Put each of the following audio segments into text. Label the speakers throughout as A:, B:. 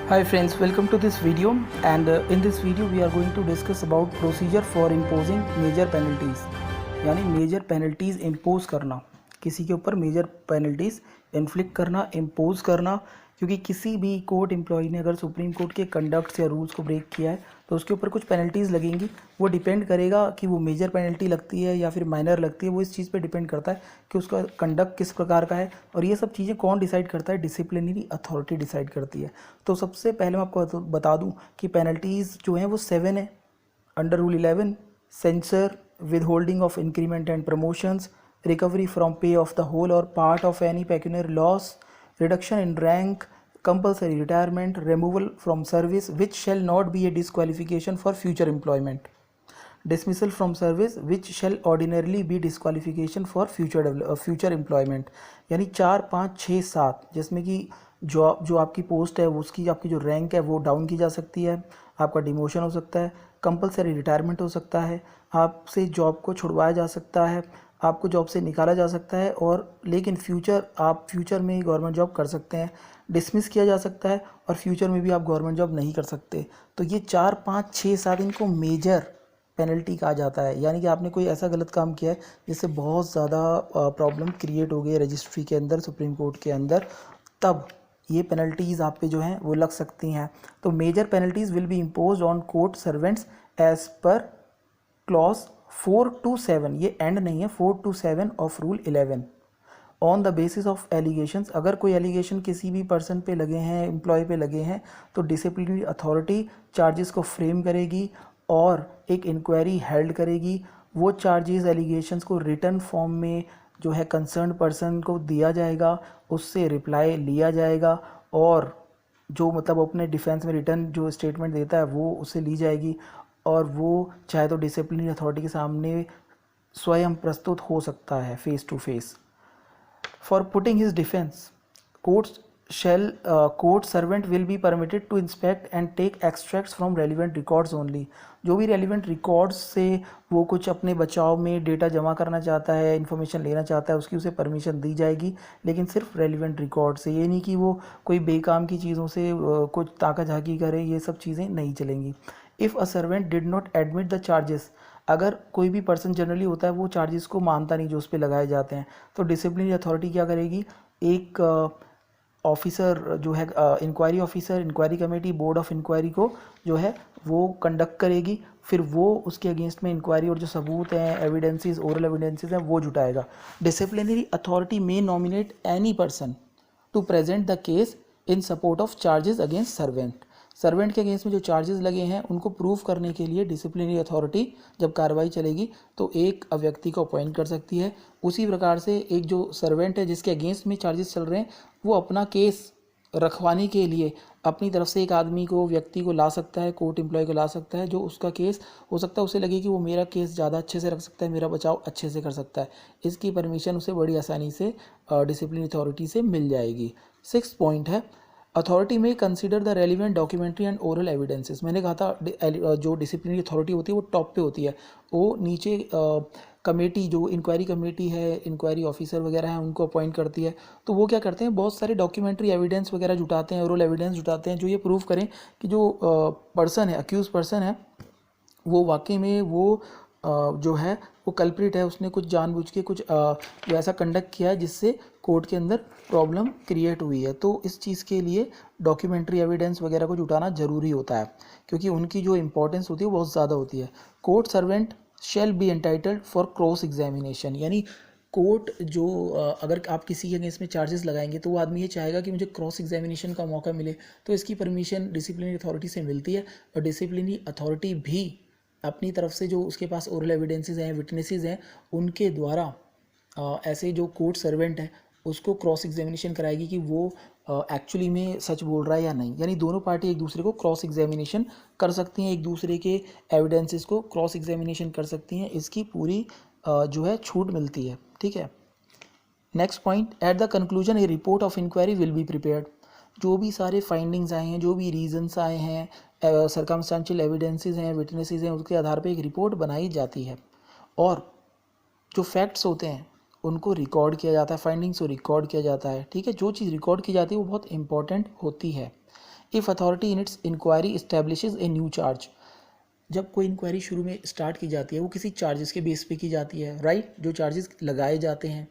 A: Hi friends, welcome to this video, and in this video we are going to discuss about procedure for imposing major penalties. यानी major penalties impose करना, किसी के ऊपर major penalties inflict करना, impose करना, क्योंकि किसी भी कोर्ट एम्प्लॉय ने अगर सुप्रीम कोर्ट के कंडक्ट्स या रूल्स को ब्रेक किया है तो उसके ऊपर कुछ पेनल्टीज़ लगेंगी। वो डिपेंड करेगा कि वो मेजर पेनल्टी लगती है या फिर माइनर लगती है, वो इस चीज़ पे डिपेंड करता है कि उसका कंडक्ट किस प्रकार का है। और ये सब चीज़ें कौन डिसाइड करता है? डिसिप्लिनरी अथॉरिटी डिसाइड करती है। तो सबसे पहले मैं आपको बता दूँ कि पेनल्टीज़ जो हैं वो 7 है under rule 11: sensor, withholding of increment and promotions, recovery from pay of the whole or part of any pecuniary loss, reduction in rank, compulsory retirement, removal from service which shall not be a disqualification for future employment, dismissal from service which shall ordinarily be disqualification for future employment। यानी 4, 5, 6, 7 जिसमें कि जो आपकी post है उसकी आपकी जो rank है वो डाउन की जा सकती है, आपका डिमोशन हो सकता है, कंपलसरी रिटायरमेंट हो सकता है, आपसे जॉब को छुड़वाया जा सकता है, आपको जॉब से निकाला जा सकता है, और लेकिन आप फ्यूचर में ही गवर्नमेंट जॉब कर सकते हैं, डिसमिस किया जा सकता है, और फ्यूचर में भी आप गवर्नमेंट जॉब नहीं कर सकते। तो ये 4, 5, 6, 7 इनको मेजर पेनल्टी कहा जाता है। यानी कि आपने कोई ऐसा गलत काम किया है जिससे बहुत ज़्यादा प्रॉब्लम क्रिएट हो गई है रजिस्ट्री के अंदर, सुप्रीम कोर्ट के अंदर, तब ये पेनल्टीज़ आप पे जो हैं वो लग सकती हैं। तो major penalties will be impose on court servants as per clause 4 to 7, ये एंड नहीं है, 4 to 7 of rule 11 on the basis of allegations. अगर कोई एलिगेशन किसी भी पर्सन पे लगे हैं, एम्प्लॉय पे लगे हैं, तो डिसिप्लिनरी अथॉरिटी चार्जेस को फ्रेम करेगी और एक इंक्वायरी हेल्ड करेगी। वो चार्जेस एलिगेशंस को रिटर्न फॉर्म में जो है कंसर्न पर्सन को दिया जाएगा, उससे रिप्लाई लिया जाएगा, और जो मतलब अपने डिफेंस में रिटर्न जो स्टेटमेंट देता है वो उससे ली जाएगी, और वो चाहे तो डिसिप्लिनरी अथॉरिटी के सामने स्वयं प्रस्तुत हो सकता है face to face. For putting his defence, court servant will be permitted to inspect and take extracts from relevant records only. जो भी रेलिवेंट रिकॉर्ड्स से वो कुछ अपने बचाव में डेटा जमा करना चाहता है, इन्फॉर्मेशन लेना चाहता है, उसकी उसे परमिशन दी जाएगी, लेकिन सिर्फ रेलिवेंट रिकॉर्ड से। ये नहीं कि वो कोई बेकाम की चीज़ों से कुछ ताका झाकी करे, ये सब चीज़ें नहीं चलेंगी। If a servant did not admit the charges, अगर कोई भी पर्सन जनरली होता है वो चार्जेस को मानता नहीं जो उस पर लगाए जाते हैं, तो डिसिप्लिनरी अथॉरिटी क्या करेगी? एक ऑफिसर जो है inquiry officer, inquiry committee, board of inquiry को जो है वो कंडक्ट करेगी, फिर वो उसके अगेंस्ट में इंक्वायरी और जो सबूत हैं, एविडेंसेस, ओरल एविडेंसेस हैं, वो जुटाएगा। Disciplinary authority may nominate any person to present the case in support of charges against servant. Servant के अगेंस्ट में जो चार्जेस लगे हैं उनको प्रूव करने के लिए डिसिप्लिनरी अथॉरिटी जब कार्रवाई चलेगी तो एक व्यक्ति को अपॉइंट कर सकती है। उसी प्रकार से एक जो सर्वेंट है जिसके अगेंस्ट में चार्जेस चल रहे हैं, वो अपना केस रखवाने के लिए अपनी तरफ से एक आदमी को, व्यक्ति को ला सकता है, कोर्ट एम्प्लॉय को ला सकता है, जो उसका केस हो सकता है उसे लगे कि वो मेरा केस ज़्यादा अच्छे से रख सकता है, मेरा बचाव अच्छे से कर सकता है। इसकी परमिशन उसे बड़ी आसानी से डिसिप्लिन अथॉरिटी से मिल जाएगी। 6 पॉइंट है, अथॉरिटी में consider the relevant documentary and oral evidences. मैंने कहा था जो डिसिप्लिनरी अथॉरिटी होती है वो टॉप पे होती है, वो नीचे कमेटी, जो इंक्वायरी कमेटी है, इंक्वायरी ऑफिसर वगैरह हैं, उनको अपॉइंट करती है। तो वो क्या करते हैं, बहुत सारे डॉक्यूमेंट्री एविडेंस वगैरह जुटाते हैं, ओरल एविडेंस जुटाते हैं, जो ये प्रूव करें कि जो पर्सन है, अक्यूज पर्सन है, वो वाकई में वो जो है वो कल्प्रिट है, उसने कुछ जानबूझ के कुछ जो ऐसा कंडक्ट किया है जिससे कोर्ट के अंदर प्रॉब्लम क्रिएट हुई है। तो इस चीज़ के लिए डॉक्यूमेंट्री एविडेंस वगैरह को जुटाना ज़रूरी होता है, क्योंकि उनकी जो इंपॉर्टेंस होती है वो बहुत ज़्यादा होती है। Court servant shall be entitled for cross examination, यानी कोर्ट जो अगर आप किसी के अगेंस्ट में चार्जेस लगाएंगे तो वो आदमी ये चाहेगा कि मुझे क्रॉस एग्जामिनेशन का मौका मिले, तो इसकी परमिशन डिसिप्लिनरी अथॉरिटी से मिलती है। और डिसिप्लिनरी अथॉरिटी भी अपनी तरफ से जो उसके पास ओरल एविडेंसेस हैं, विटनेसेस हैं, उनके द्वारा ऐसे जो कोर्ट सर्वेंट है उसको क्रॉस एग्जामिनेशन कराएगी कि वो एक्चुअली में सच बोल रहा है या नहीं। यानी दोनों पार्टी एक दूसरे को क्रॉस एग्जामिनेशन कर सकती हैं, एक दूसरे के एविडेंसेस को क्रॉस एग्जामिनेशन कर सकती हैं, इसकी पूरी जो है छूट मिलती है। ठीक है। Next point, at the conclusion a report of inquiry will be prepared. जो भी सारे फाइंडिंग्स आए हैं, जो भी रीजंस आए हैं, सर्कमस्टेंशियल एविडेंसेस हैं, विटनेसेस हैं, उसके आधार पे एक रिपोर्ट बनाई जाती है, और जो फैक्ट्स होते हैं उनको रिकॉर्ड किया जाता है, फाइंडिंग्स को रिकॉर्ड किया जाता है। ठीक है, जो चीज़ रिकॉर्ड की जाती है वो बहुत इंपॉर्टेंट होती है। If authority in its inquiry establishes a new charge, जब कोई इंक्वायरी शुरू में स्टार्ट की जाती है वो किसी चार्जेस के बेस पे की जाती है, राइट। जो चार्जेस लगाए जाते हैं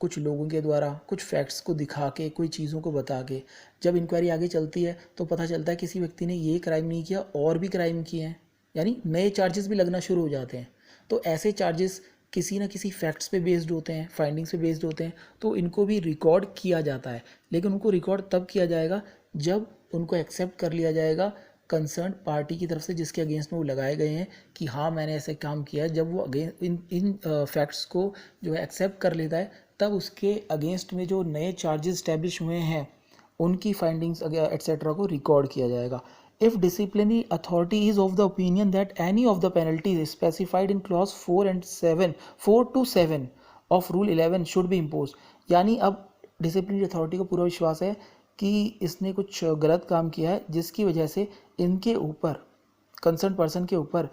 A: कुछ लोगों के द्वारा कुछ फैक्ट्स को दिखा के, कोई चीज़ों को बता के, जब इंक्वायरी आगे चलती है तो पता चलता है किसी व्यक्ति ने ये क्राइम नहीं किया और भी क्राइम किए हैं, यानी नए चार्जेस भी लगना शुरू हो जाते हैं। तो ऐसे चार्जेस किसी ना किसी फैक्ट्स पे बेस्ड होते हैं, फाइंडिंग्स पे बेस्ड होते हैं, तो इनको भी रिकॉर्ड किया जाता है। लेकिन उनको रिकॉर्ड तब किया जाएगा जब उनको एक्सेप्ट कर लिया जाएगा कंसर्न पार्टी की तरफ से जिसके अगेंस्ट में वो लगाए गए हैं कि हाँ मैंने ऐसे काम किया है। जब वो अगेंस्ट इन फैक्ट्स को जो है एक्सेप्ट कर लेता है, तब उसके अगेंस्ट में जो नए चार्जेस स्टैब्लिश हुए हैं उनकी फाइंडिंग्स एट्सेट्रा को रिकॉर्ड किया जाएगा। If disciplinary authority is of the opinion that any of the penalties specified in clause 4 to 7 of rule 11 should be impose, यानी अब डिसिप्लिनरी अथॉरिटी को पूरा विश्वास है कि इसने कुछ गलत काम किया है जिसकी वजह से इनके ऊपर, कंसर्न पर्सन के ऊपर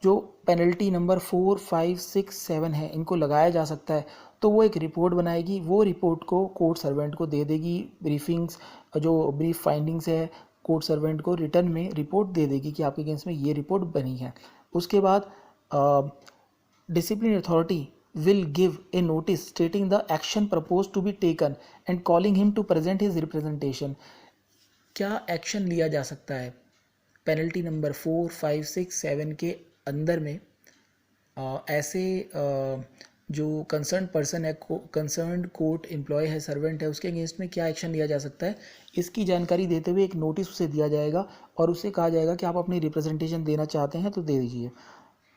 A: जो पेनल्टी नंबर 4, 5, 6, 7 है इनको लगाया जा सकता है। तो वो एक रिपोर्ट बनाएगी, वो रिपोर्ट को कोर्ट सर्वेंट को दे देगी, ब्रीफिंग्स जो ब्रीफ फाइंडिंग्स है कोर्ट सर्वेंट को रिटर्न में रिपोर्ट दे देगी कि आपके अगेंस्ट में ये रिपोर्ट बनी है। उसके बाद disciplinary authority will give a notice stating the action proposed to be taken and calling him to present his representation। क्या एक्शन लिया जा सकता है पेनल्टी नंबर 4, 5, 6, 7 के अंदर में ऐसे जो कंसर्न पर्सन है, कंसर्न कोर्ट एम्प्लॉय है, सर्वेंट है, उसके अगेंस्ट में क्या एक्शन लिया जा सकता है, इसकी जानकारी देते हुए एक नोटिस उसे दिया जाएगा और उसे कहा जाएगा कि आप अपनी रिप्रेजेंटेशन देना चाहते हैं तो दे दीजिए।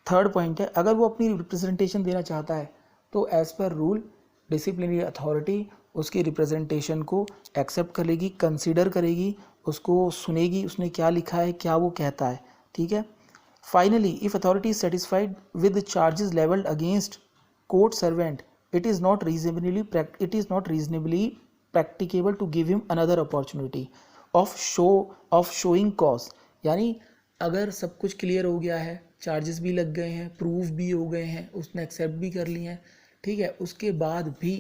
A: थर्ड पॉइंट है, अगर वो अपनी रिप्रेजेंटेशन देना चाहता है तो as per rule disciplinary authority उसकी रिप्रेजेंटेशन को एक्सेप्ट करेगी, कंसीडर करेगी, उसको सुनेगी उसने क्या लिखा है, क्या वो कहता है, ठीक है। Finally if authority is satisfied with charges levelled against court servant, it is not reasonably practicable to give him another opportunity of showing cause, यानी अगर सब कुछ क्लियर हो गया है, चार्जेस भी लग गए हैं, प्रूफ भी हो गए हैं, उसने एक्सेप्ट भी कर लिए हैं, ठीक है, उसके बाद भी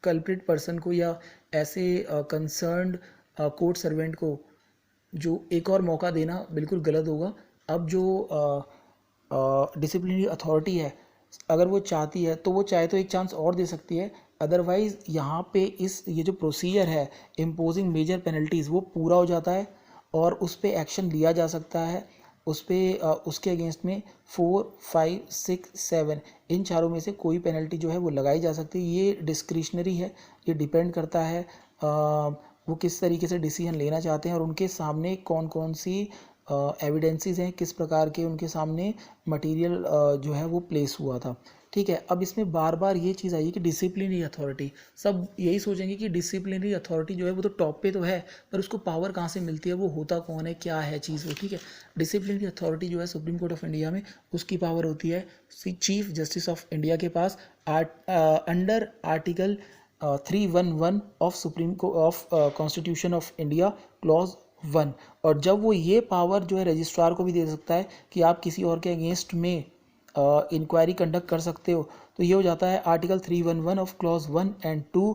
A: कल्प्रिट पर्सन को या ऐसे कंसर्न्ड कोर्ट सर्वेंट को जो एक और मौका देना बिल्कुल गलत होगा। अब जो डिसिप्लिनरी अथॉरिटी है अगर वो चाहती है तो वो चाहे तो एक चांस और दे सकती है, अदरवाइज़ यहाँ पे ये जो प्रोसीजर है इम्पोजिंग मेजर पेनल्टीज़ वो पूरा हो जाता है और उस पर एक्शन लिया जा सकता है। उस पर उसके अगेंस्ट में 4, 5, 6, 7 इन चारों में से कोई पेनल्टी जो है वो लगाई जा सकती है। ये डिस्क्रिशनरी है, ये डिपेंड करता है वो किस तरीके से डिसीजन लेना चाहते हैं और उनके सामने कौन कौन सी एविडेंसेस हैं, किस प्रकार के उनके सामने मटेरियल जो है वो प्लेस हुआ था, ठीक है। अब इसमें बार बार ये चीज़ आई कि डिसिप्लिनरी अथॉरिटी, सब यही सोचेंगे कि डिसिप्लिनरी अथॉरिटी जो है वो तो टॉप पे तो है पर उसको पावर कहाँ से मिलती है, वो होता कौन है, क्या है चीज़ वो, ठीक है। डिसिप्लिनरी अथॉरिटी जो है सुप्रीम कोर्ट ऑफ इंडिया में उसकी पावर होती है चीफ जस्टिस ऑफ इंडिया के पास अंडर आर्टिकल 311 ऑफ सुप्रीम को of constitution of India clause 1। और जब वो ये पावर जो है रजिस्ट्रार को भी दे सकता है कि आप किसी और के अगेंस्ट में इंक्वायरी कंडक्ट कर सकते हो, तो ये हो जाता है article 311 of clause 1 and 2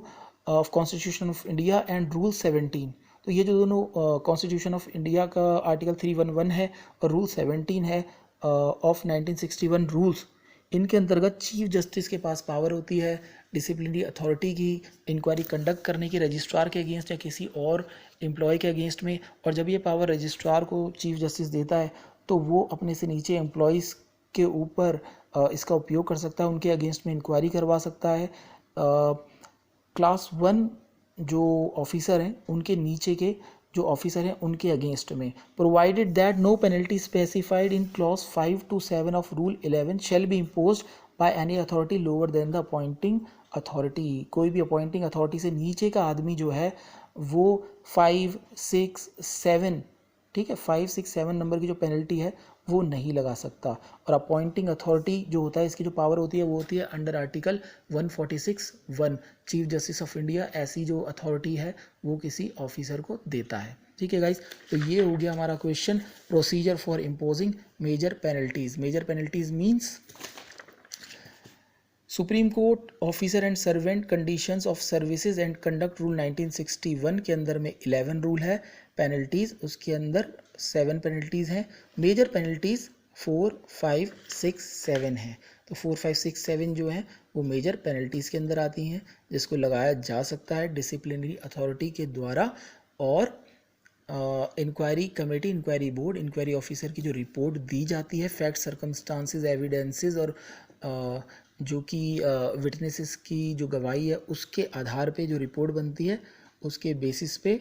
A: of constitution of India and rule 17। तो ये जो दोनों कॉन्स्टिट्यूशन ऑफ इंडिया का आर्टिकल 311 है और रूल 17 है ऑफ 1961 रूल्स, इनके अंतर्गत चीफ जस्टिस के पास पावर होती है डिसिप्लिनरी अथॉरिटी की इंक्वायरी कंडक्ट करने की रजिस्ट्रार के अगेंस्ट या किसी और एम्प्लॉय के अगेंस्ट में। और जब ये पावर रजिस्ट्रार को चीफ जस्टिस देता है तो वो अपने से नीचे एम्प्लॉयज़ के ऊपर इसका उपयोग कर सकता है, उनके अगेंस्ट में इंक्वायरी करवा सकता है। क्लास 1 जो ऑफिसर हैं उनके नीचे के जो ऑफिसर हैं उनके अगेंस्ट में, provided that no penalty specified in clause 5 to 7 of rule 11 shall be imposed by any authority lower than the appointing authority. कोई भी अपॉइंटिंग अथॉरिटी से नीचे का आदमी जो है वो 5, 6, 7, ठीक है, 5, 6, 7 नंबर की जो पेनल्टी है वो नहीं लगा सकता। और अपॉइंटिंग अथॉरिटी जो होता है इसकी जो पावर होती है वो होती है under article 146(1) chief justice of India ऐसी जो अथॉरिटी है वो किसी ऑफिसर को देता है, ठीक है गाइस। तो ये हो गया हमारा question, procedure for imposing major penalties. Major penalties means Supreme Court officer and servant conditions of services and conduct rule 1961 के अंदर में 11 रूल है। पेनल्टीज़ उसके अंदर 7 पेनल्टीज़ हैं। मेजर पेनल्टीज़ 4, 5, 6, 7 है। तो 4, 5, 6, 7 जो हैं वो मेजर पेनल्टीज़ के अंदर आती हैं, जिसको लगाया जा सकता है डिसिप्लिनरी अथॉरिटी के द्वारा। और inquiry committee, inquiry board, inquiry officer की जो रिपोर्ट दी जाती है, फैक्ट, सर्कमस्टांसेस, एविडेंसेस और जो कि विटनेसेस की जो गवाही है उसके आधार पे जो रिपोर्ट बनती है उसके बेसिस पे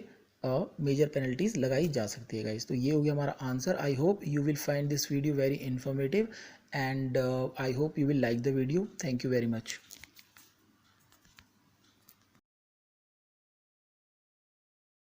A: मेजर पेनल्टीज़ लगाई जा सकती है गाइस। तो ये हो गया हमारा answer. I hope you will find this video very informative and I hope you will like the video. Thank you very much.